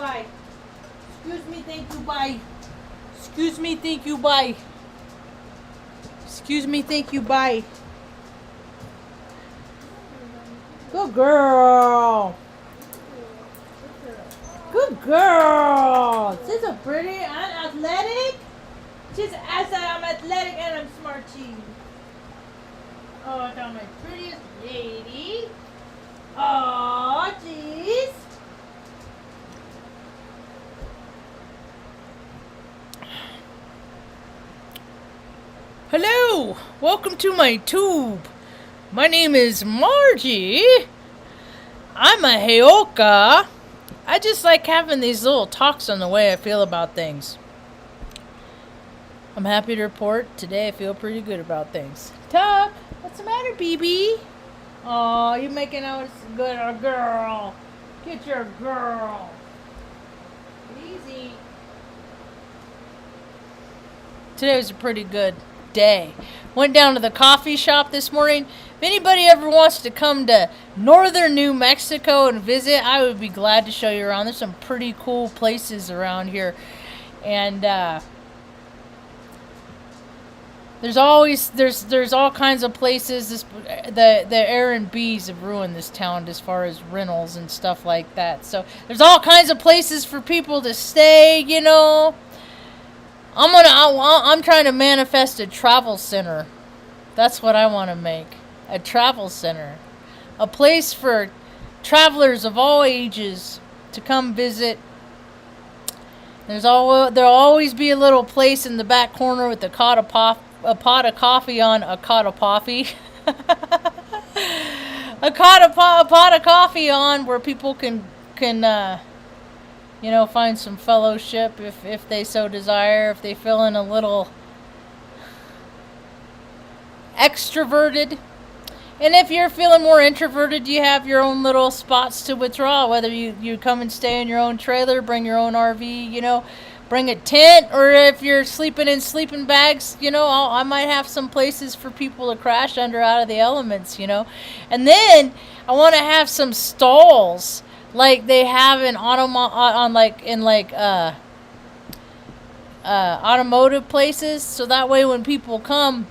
bye. Excuse me, thank you, bye. Excuse me, thank you, bye. Excuse me, thank you, bye. Good girl. Good girl. She's a pretty and athletic. I said I'm athletic and I'm smart too. Oh, I got my prettiest lady. Oh, jeez. Hello, welcome to my tube. My name is Margie. I'm a Heoka. I just like having these little talks on the way I feel about things. I'm happy to report today I feel pretty good about things. Tuck, what's the matter, BB? Oh, you're making out good, a girl. Get your girl. Easy. Today was a pretty good day. Went down to the coffee shop this morning. If anybody ever wants to come to northern New Mexico and visit, I would be glad to show you around. There's some pretty cool places around here. And there's all kinds of places. The Airbnbs have ruined this town as far as rentals and stuff like that. So there's all kinds of places for people to stay, you know. I'm trying to manifest a travel center. That's what I want to make. A travel center. A place for travelers of all ages to come visit. There'll always be a little place in the back corner with a pot of coffee on a pot of coffee. a pot of coffee on where people can find some fellowship if they so desire, if they feeling a little extroverted. And if you're feeling more introverted, you have your own little spots to withdraw, whether you come and stay in your own trailer, bring your own RV, bring a tent, or if you're sleeping in sleeping bags, I might have some places for people to crash under out of the elements, And then I want to have some stalls like they have in automotive places, so that way when people come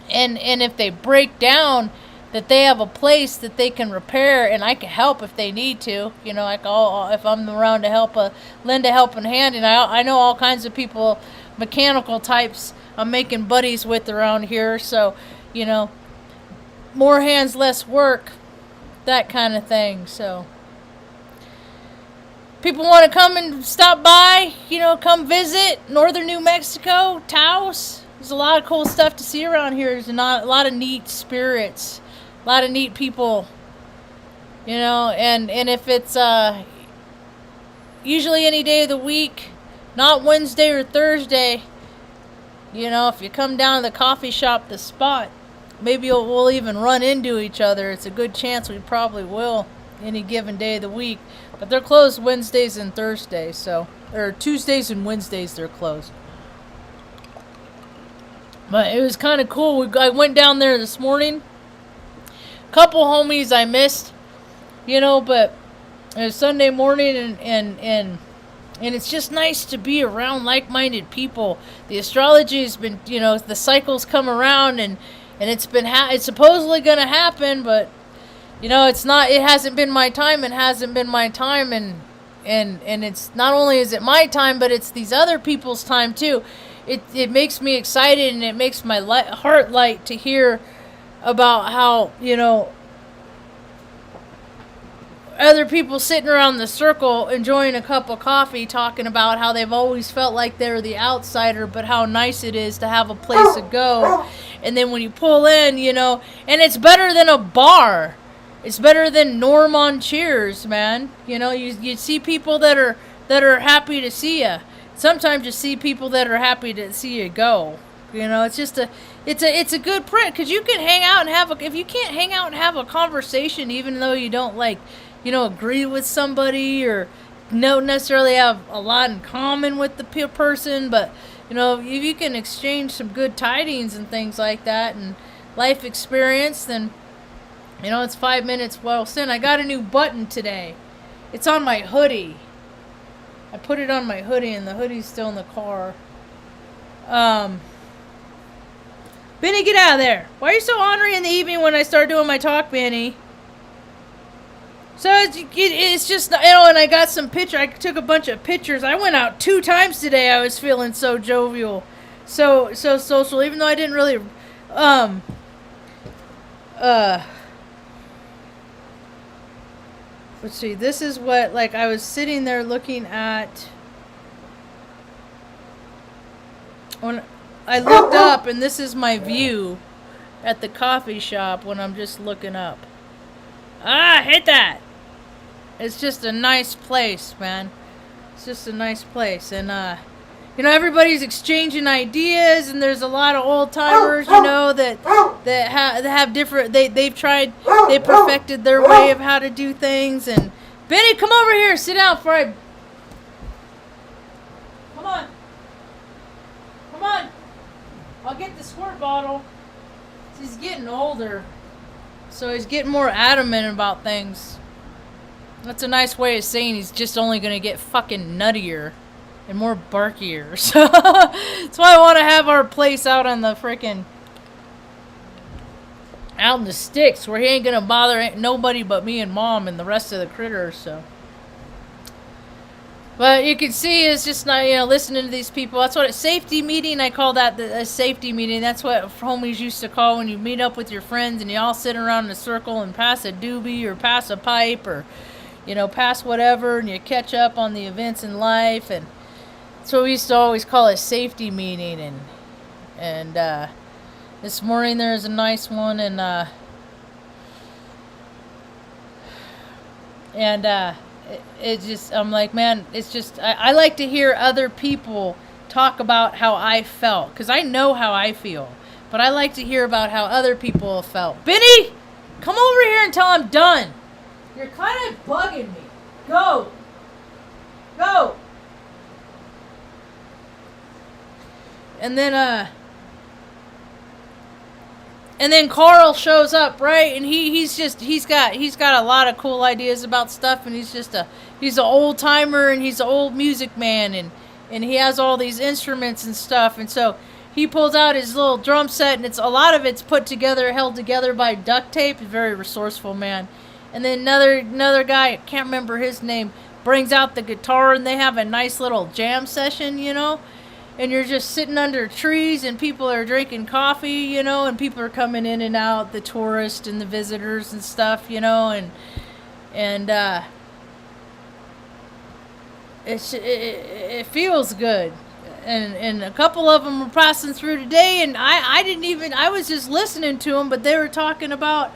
and if they break down, that they have a place that they can repair, and I can help if they need to. If I'm around to lend a helping hand, and I know all kinds of people, mechanical types I'm making buddies with around here, so more hands, less work, that kind of thing. So people want to come and stop by, come visit northern New Mexico, Taos. There's a lot of cool stuff to see around here. There's a lot of neat spirits, a lot of neat people, and if it's usually any day of the week, not Wednesday or Thursday, if you come down to the coffee shop, the spot, maybe we'll even run into each other. It's a good chance we probably will any given day of the week. But they're closed Wednesdays and Thursdays, or Tuesdays and Wednesdays they're closed. But it was kind of cool. I went down there this morning. Couple homies I missed, but it was Sunday morning, and it's just nice to be around like-minded people. The astrology has been, the cycles come around, and it's been it's supposedly going to happen, but it's not. It hasn't been my time. It hasn't been my time, and it's not only is it my time, but it's these other people's time too. It makes me excited, and it makes my heart light to hear about how other people sitting around the circle enjoying a cup of coffee, talking about how they've always felt like they're the outsider, but how nice it is to have a place to go. And then when you pull in, and it's better than a bar. It's better than Norm on Cheers, man. You see people that are happy to see you. Sometimes you see people that are happy to see you go. It's just it's a good print, because you can hang out and if you can't hang out and have a conversation, even though you don't agree with somebody or don't necessarily have a lot in common with the person, but if you can exchange some good tidings and things like that and life experience, then it's 5 minutes well spent. I got a new button today. It's on my hoodie. I put it on my hoodie, and the hoodie's still in the car. Benny, get out of there. Why are you so ornery in the evening when I start doing my talk, Benny? So it's just, you know, and I got some pictures. I took a bunch of pictures. I went out 2 times today. I was feeling so jovial. So social, even though I didn't really, let's see, this is what, like, I was sitting there looking at, when I looked up, and this is my view at the coffee shop when I'm just looking up. Ah, hit that! It's just a nice place, man. It's just a nice place. And, you know, everybody's exchanging ideas, and there's a lot of old timers, you know, that have different, they perfected their way of how to do things. And Benny, come over here, sit down before I, come on, I'll get the squirt bottle. He's getting older, so he's getting more adamant about things. That's a nice way of saying he's just only gonna get fucking nuttier and more barkier. So that's why I want to have our place out on the frickin' out in the sticks where he ain't gonna bother nobody but me and Mom and the rest of the critters. So, but you can see it's just not, you know, listening to these people. That's what a safety meeting, I call that a safety meeting. That's what homies used to call when you meet up with your friends and you all sit around in a circle and pass a doobie or pass a pipe or, you know, pass whatever, and you catch up on the events in life. And so we used to always call it a safety meeting. And this morning there's a nice one, and it just, I'm like, man, it's just, I like to hear other people talk about how I felt, because I know how I feel, but I like to hear about how other people have felt. Benny, come over here until I'm done. You're kind of bugging me. Go. And then Carl shows up, right? And he's got a lot of cool ideas about stuff, and he's an old timer, and he's an old music man, and he has all these instruments and stuff. And so he pulls out his little drum set, and a lot of it's put together, held together by duct tape. He's a very resourceful man. And then another guy, I can't remember his name, brings out the guitar, and they have a nice little jam session, you know. And you're just sitting under trees, and people are drinking coffee, you know, and people are coming in and out, the tourists and the visitors and stuff, you know, and it feels good. And a couple of them were passing through today, and I was just listening to them, but they were talking about,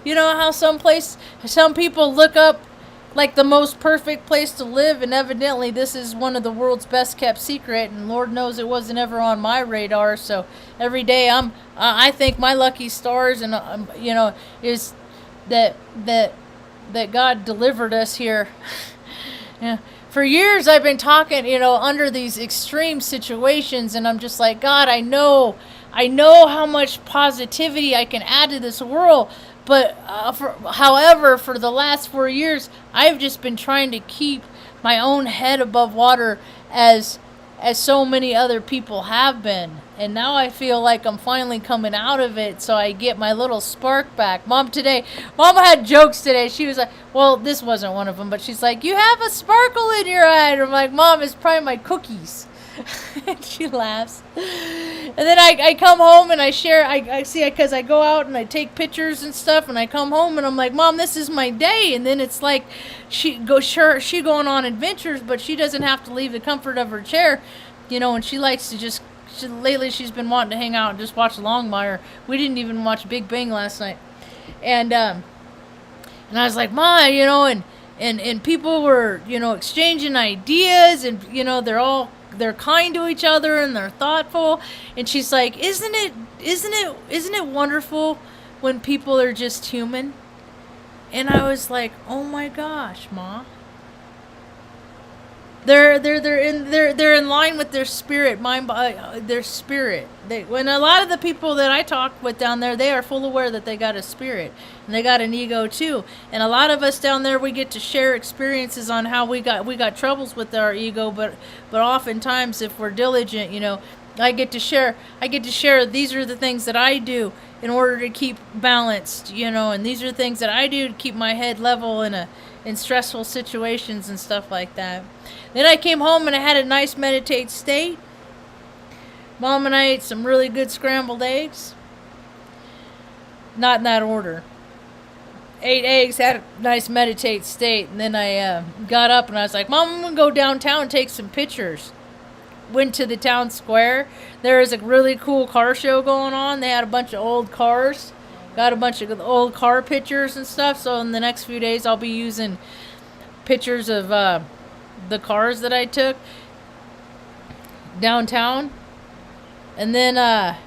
you know, how some people look up like the most perfect place to live, and evidently this is one of the world's best kept secret, and Lord knows it wasn't ever on my radar. So every day I think my lucky stars, and you know, is that God delivered us here. Yeah. For years I've been talking, you know, under these extreme situations, and I'm just like, God, I know how much positivity I can add to this world. But, however, for the last 4 years, I've just been trying to keep my own head above water as so many other people have been. And now I feel like I'm finally coming out of it, so I get my little spark back. Mom had jokes today. She was like, well, this wasn't one of them, but she's like, you have a sparkle in your eye. And I'm like, Mom, it's probably my cookies. And she laughs. And then I come home and I share, I see, because I go out and I take pictures and stuff, and I come home and I'm like, Mom, this is my day. And then it's like she going on adventures, but she doesn't have to leave the comfort of her chair, you know. And she likes to lately she's been wanting to hang out and just watch Longmire. We didn't even watch Big Bang last night. And I was like, Ma, you know, and people were, you know, exchanging ideas, and, you know, they're kind to each other, and they're thoughtful. And she's like, isn't it wonderful when people are just human? And I was like, oh my gosh, Ma. They're in line with their spirit, mind, their spirit. When a lot of the people that I talk with down there, they are full aware that they got a spirit and they got an ego too. And a lot of us down there, we get to share experiences on how we got troubles with our ego, but oftentimes if we're diligent, I get to share. These are the things that I do in order to keep balanced, and these are the things that I do to keep my head level in stressful situations and stuff like that. Then I came home and I had a nice meditate state. Mom and I ate some really good scrambled eggs. Not in that order. 8 eggs, had a nice meditate state, and then I got up and I was like, Mom, I'm going to go downtown and take some pictures. Went to the town square. There was a really cool car show going on. They had a bunch of old cars. Got a bunch of old car pictures and stuff. So in the next few days, I'll be using pictures of the cars that I took downtown. And then I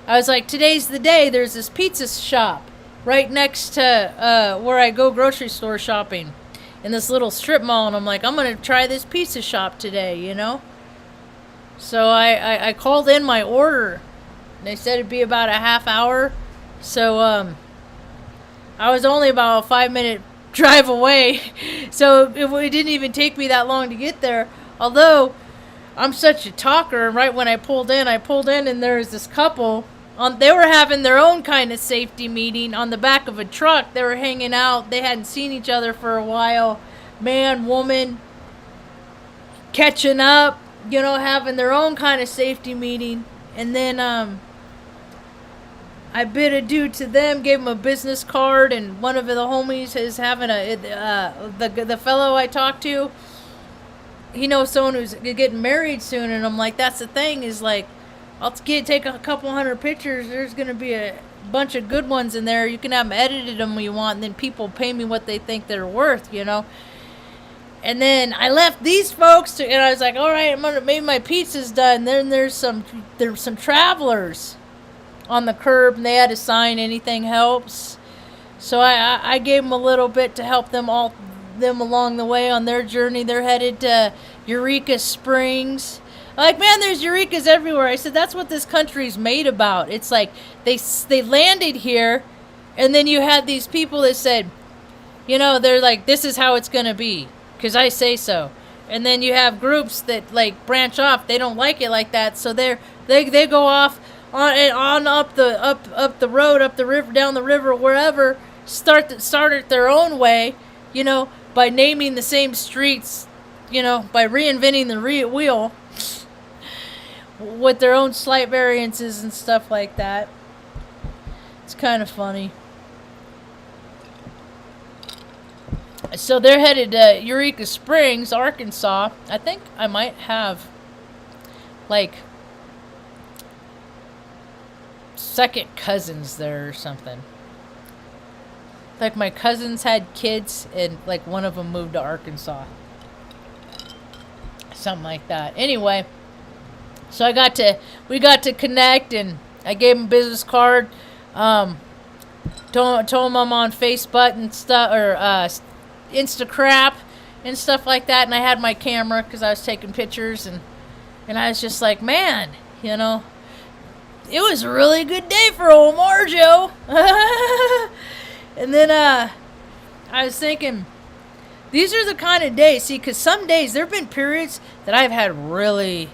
was like, today's the day. There's this pizza shop right next to where I go grocery store shopping in this little strip mall. And I'm like, I'm going to try this pizza shop today, So I called in my order. They said it'd be about a half hour. So I was only about a 5-minute drive away. So it didn't even take me that long to get there. Although I'm such a talker, and right when I pulled in and there was this couple. They were having their own kind of safety meeting on the back of a truck. They were hanging out. They hadn't seen each other for a while. Man, woman, catching up. Having their own kind of safety meeting. And then I bid adieu to them, gave them a business card, and one of the homies is having the fellow I talked to, he knows someone who's getting married soon, and I'm like, that's the thing, is like, I'll take a couple hundred pictures. There's going to be a bunch of good ones in there. You can have them edited them when you want, and then people pay me what they think they're worth, And then I left these folks and I was like, all right, maybe my pizza's done. Then there's some travelers on the curb, and they had a sign, anything helps. So I gave them a little bit to help them along the way on their journey. They're headed to Eureka Springs. Like, man, there's Eurekas everywhere. I said, that's what this country's made about. It's like they landed here, and then you had these people that said, they're like, this is how it's going to be, because I say so. And then you have groups that, like, branch off. They don't like it like that, so they go off on up the road, up the river, down the river, wherever, start it their own way, by naming the same streets, by reinventing the wheel with their own slight variances and stuff like that. It's kind of funny. So they're headed to Eureka Springs, Arkansas. I think I might have, like, second cousins there or something. Like, my cousins had kids, and, like, one of them moved to Arkansas. Something like that. Anyway, so we got to connect, and I gave him a business card. Told him I'm on Facebook and stuff, or Instacrap and stuff like that, and I had my camera because I was taking pictures, and I was just like, man, it was a really good day for old Marjo. And then I was thinking, these are the kind of days, see, because some days, there have been periods that I've had really,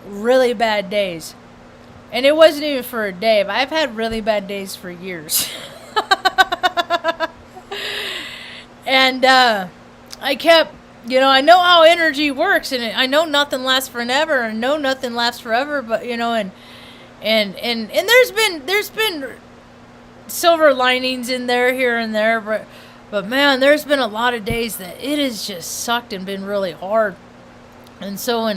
really bad days. And it wasn't even for a day, but I've had really bad days for years. And I kept, I know how energy works, and I know nothing lasts forever, and know nothing lasts forever, but, and there's been silver linings in there, here and there, but man, there's been a lot of days that it has just sucked and been really hard. And so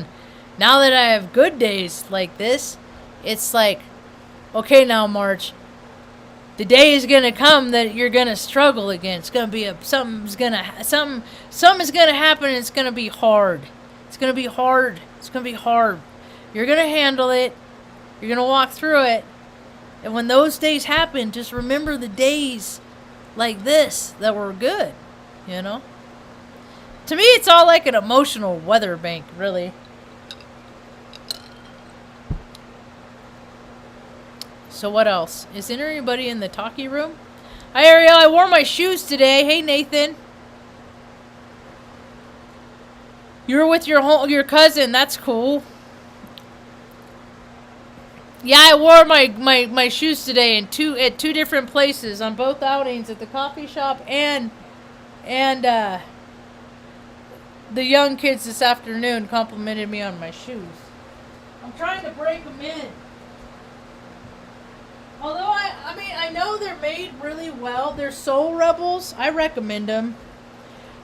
now that I have good days like this, it's like, okay, now, Marge, the day is gonna come that you're gonna struggle again. It's gonna be something's gonna happen, and it's gonna be hard. It's gonna be hard. It's gonna be hard. You're gonna handle it. You're gonna walk through it. And when those days happen, just remember the days like this that were good, To me, it's all like an emotional weather bank, really. So what else? Is there anybody in the talkie room? Hi, Ariel. I wore my shoes today. Hey, Nathan. You were with your cousin. That's cool. Yeah, I wore my shoes today at two different places on both outings, at the coffee shop and the young kids this afternoon complimented me on my shoes. I'm trying to break them in. Although I know they're made really well. They're Soul Rebels. I recommend them.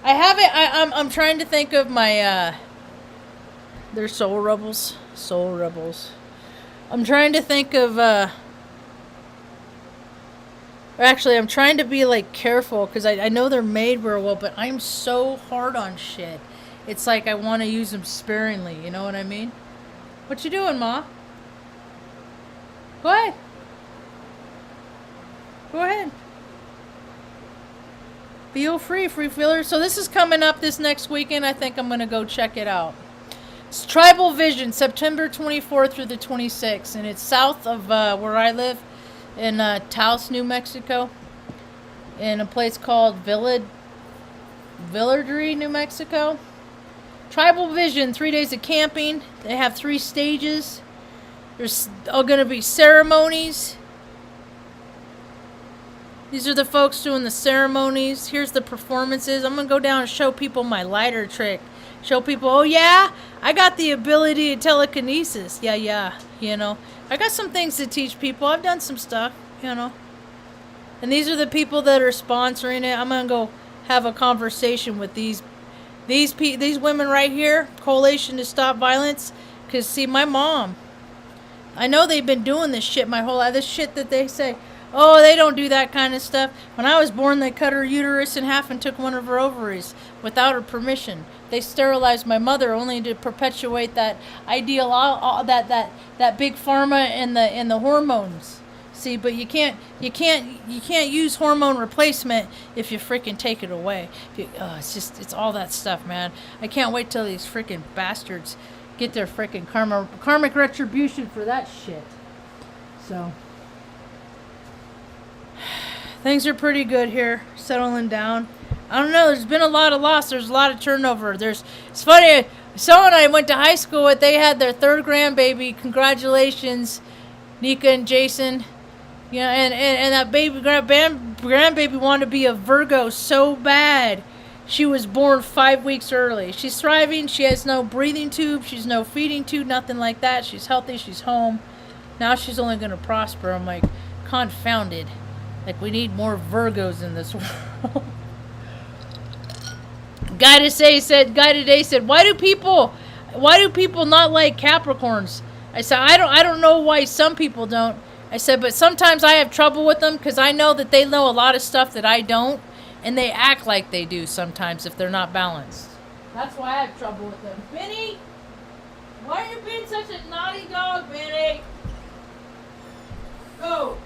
I haven't. I'm trying to think of my. They're Soul Rebels. Soul Rebels. I'm trying to think of. Actually, I'm trying to be like careful because I know they're made real well, but I'm so hard on shit. It's like I want to use them sparingly. You know what I mean? What you doing, Ma? Go ahead. Go ahead. Feel free, free feeler. So this is coming up this next weekend. I think I'm going to go check it out. It's Tribal Vision, September 24th through the 26th. And it's south of where I live in Taos, New Mexico. In a place called Villardry, New Mexico. Tribal Vision, 3 days of camping. They have 3 stages. There's all going to be ceremonies. These are the folks doing the ceremonies. Here's the performances. I'm going to go down and show people my lighter trick. Show people, oh yeah, I got the ability to telekinesis. Yeah, you know. I got some things to teach people. I've done some stuff, you know. And these are the people that are sponsoring it. I'm going to go have a conversation with these women right here, Coalition to Stop Violence. Because, see, my mom, I know they've been doing this shit my whole life. This shit that they say, oh, they don't do that kind of stuff. When I was born, they cut her uterus in half and took one of her ovaries without her permission. They sterilized my mother only to perpetuate that ideal, that big pharma and the hormones. See, but you can't use hormone replacement if you freaking take it away. It's all that stuff, man. I can't wait till these freaking bastards get their freaking karmic retribution for that shit. So things are pretty good here, settling down. I don't know, there's been a lot of loss. There's a lot of turnover. It's funny, someone I went to high school with, they had their 3rd grandbaby. Congratulations, Nika and Jason. Yeah, and that baby grandbaby wanted to be a Virgo so bad. She was born 5 weeks early. She's thriving. She has no breathing tube. She's no feeding tube, nothing like that. She's healthy. She's home. Now she's only going to prosper. I'm like, confounded. Like, we need more Virgos in this world. Guy today said, why do people not like Capricorns? I said, I don't know why some people don't. I said, but sometimes I have trouble with them because I know that they know a lot of stuff that I don't, and they act like they do sometimes if they're not balanced. That's why I have trouble with them. Benny, why are you being such a naughty dog, Benny? Go.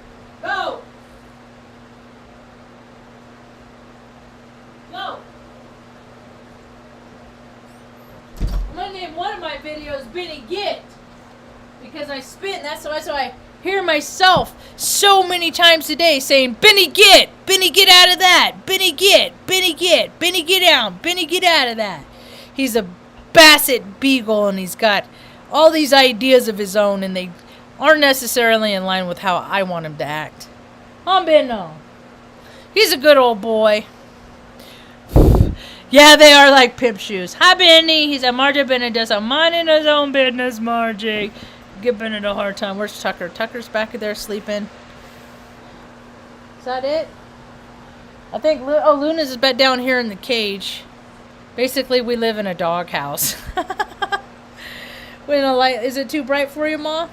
Go. Go. I'm going to name one of my videos Benny Get. Because I spit, and that's why I hear myself so many times a day saying, Benny get out of that, Benny get down, Benny get out of that. He's a Basset Beagle, and he's got all these ideas of his own, and they aren't necessarily in line with how I want him to act. Benno. He's a good old boy. Yeah, they are like pimp shoes. Hi, Benny. He's a Marge Bennett does a minding his own business, Margie. Give Bennett a hard time. Where's Tucker? Tucker's back there sleeping. Is that it? I think, Luna's is bed down here in the cage. Basically, we live in a doghouse. Is it too bright for you, Ma?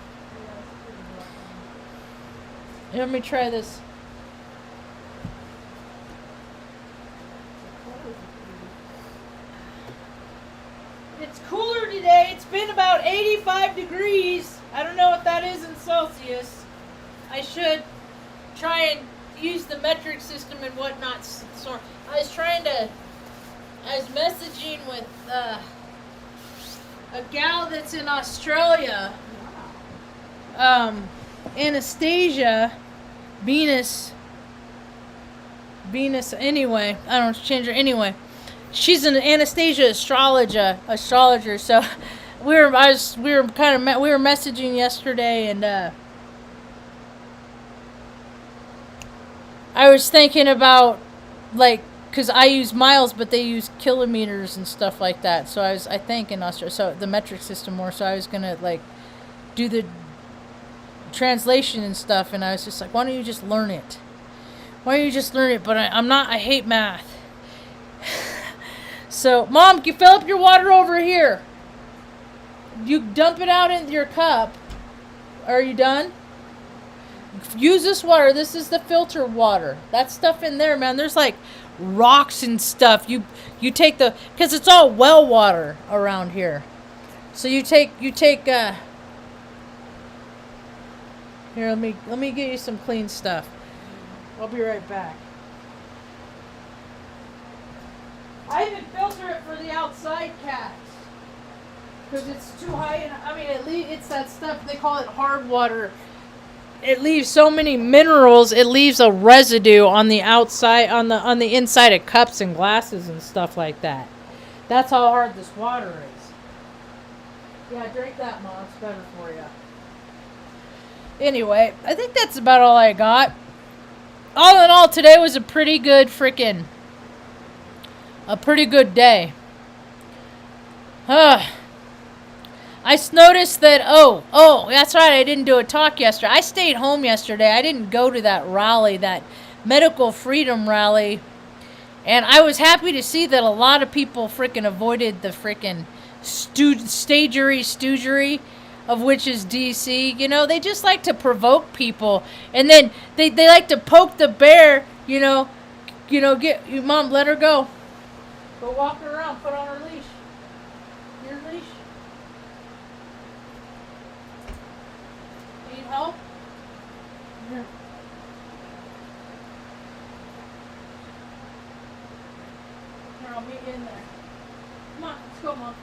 Let me try this. It's cooler today. It's been about 85 degrees. I don't know what that is in Celsius. I should try and use the metric system and whatnot. So I was messaging gal that's in Australia, Anastasia, Venus, anyway, I don't change her anyway. She's an Anastasia astrologer. So we were messaging yesterday, and I was thinking about, like, because I use miles, but they use kilometers and stuff like that. So I think in Australia, so the metric system more. So I was gonna like do the translation and stuff, and I was just like, why don't you just learn it? But I'm not. I hate math. So, Mom, you fill up your water over here. You dump it out into your cup. Are you done? Use this water. This is the filter water. That stuff in there, man. There's like rocks and stuff. You take because it's all well water around here. So you take here, let me get you some clean stuff. I'll be right back. I even filter it for the outside cats because it's too high. It's that stuff they call it hard water. It leaves so many minerals. It leaves a residue on the outside, on the inside of cups and glasses and stuff like that. That's how hard this water is. Yeah, drink that, Mom. It's better for you. Anyway, I think that's about all I got. All in all, today was a pretty good day. I noticed that, that's right, I didn't do a talk yesterday. I stayed home yesterday. I didn't go to that rally, that medical freedom rally. And I was happy to see that a lot of people freaking avoided the freaking stoogery, of which is DC. You know, they just like to provoke people. And then they like to poke the bear, get, Mom, let her go. Go walk her around, put on her leash. Your leash. Need help? Here. Here, I'll meet you in there. Come on, let's go, Mom.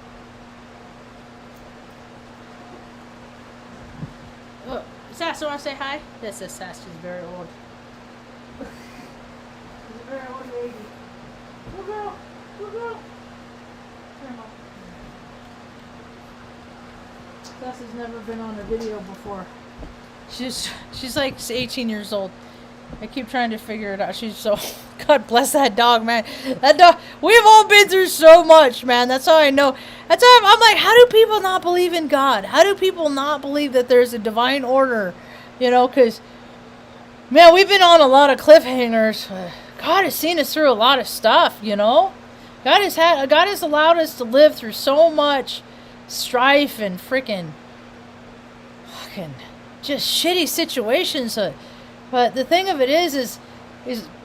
Oh, Sass, want to say hi? This is Sass. She's very old. She's a very old lady. Good girl. Good girl. Here, Mom. Sass has never been on a video before. She's like 18 years old. I keep trying to figure it out. She's so... God bless that dog, man. That dog... We've all been through so much, man. That's how I know. That's how I'm like, how do people not believe in God? How do people not believe that there's a divine order? Because... Man, we've been on a lot of cliffhangers. God has seen us through a lot of stuff, God has allowed us to live through so much strife and freaking... Fucking... Just shitty situations. But the thing of it is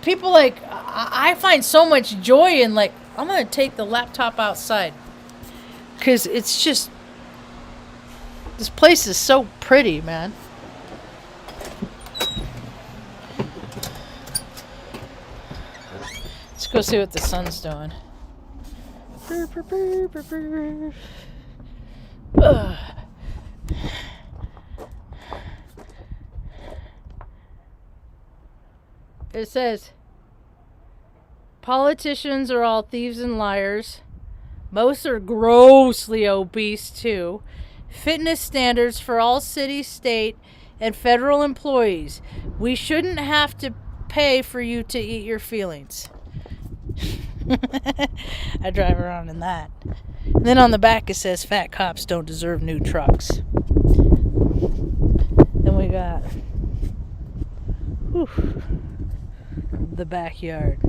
people like, I find so much joy in, like, I'm going to take the laptop outside. Because it's just, this place is so pretty, man. Let's go see what the sun's doing. Ugh. It says, politicians are all thieves and liars. Most are grossly obese, too. Fitness standards for all city, state, and federal employees. We shouldn't have to pay for you to eat your feelings. I drive around in that. And then on the back it says, fat cops don't deserve new trucks. Then we got... Whew, the backyard.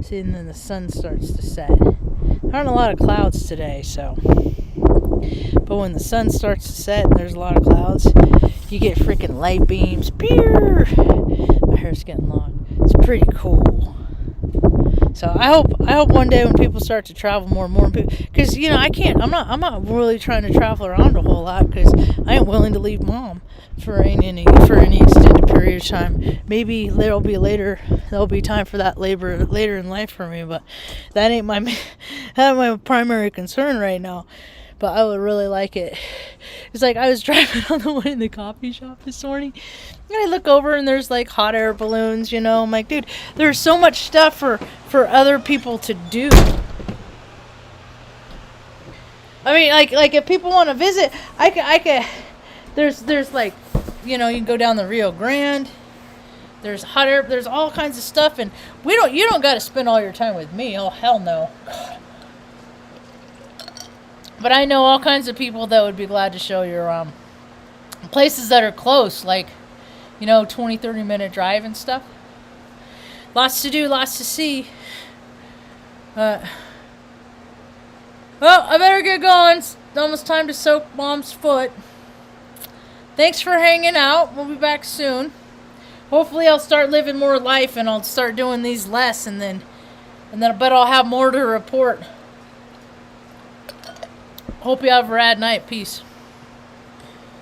See, and then the sun starts to set. There aren't a lot of clouds today, so. But when the sun starts to set and there's a lot of clouds, you get freaking light beams. Pew! My hair's getting long. It's pretty cool. So I hope one day when people start to travel more and more, because I'm not really trying to travel around a whole lot because I ain't willing to leave Mom for any extended period of time. Maybe there'll be time for that later in life for me, but that ain't my primary concern right now. but I would really like it. It's like I was driving on the way in the coffee shop this morning, and I look over and there's like hot air balloons, you know. I'm like, dude, there's so much stuff for other people to do. I mean, like if people want to visit, I could. There's like, you know, you can go down the Rio Grande. There's hot air. There's all kinds of stuff, and you don't got to spend all your time with me. Oh hell no. God. But I know all kinds of people that would be glad to show you around places that are close, like, you know, 20-30 minute drive and stuff. Lots to do, lots to see. Well, I better get going. It's almost time to soak Mom's foot. Thanks for hanging out. We'll be back soon. Hopefully I'll start living more life and I'll start doing these less, and then I bet I'll have more to report. Hope you have a rad night. Peace.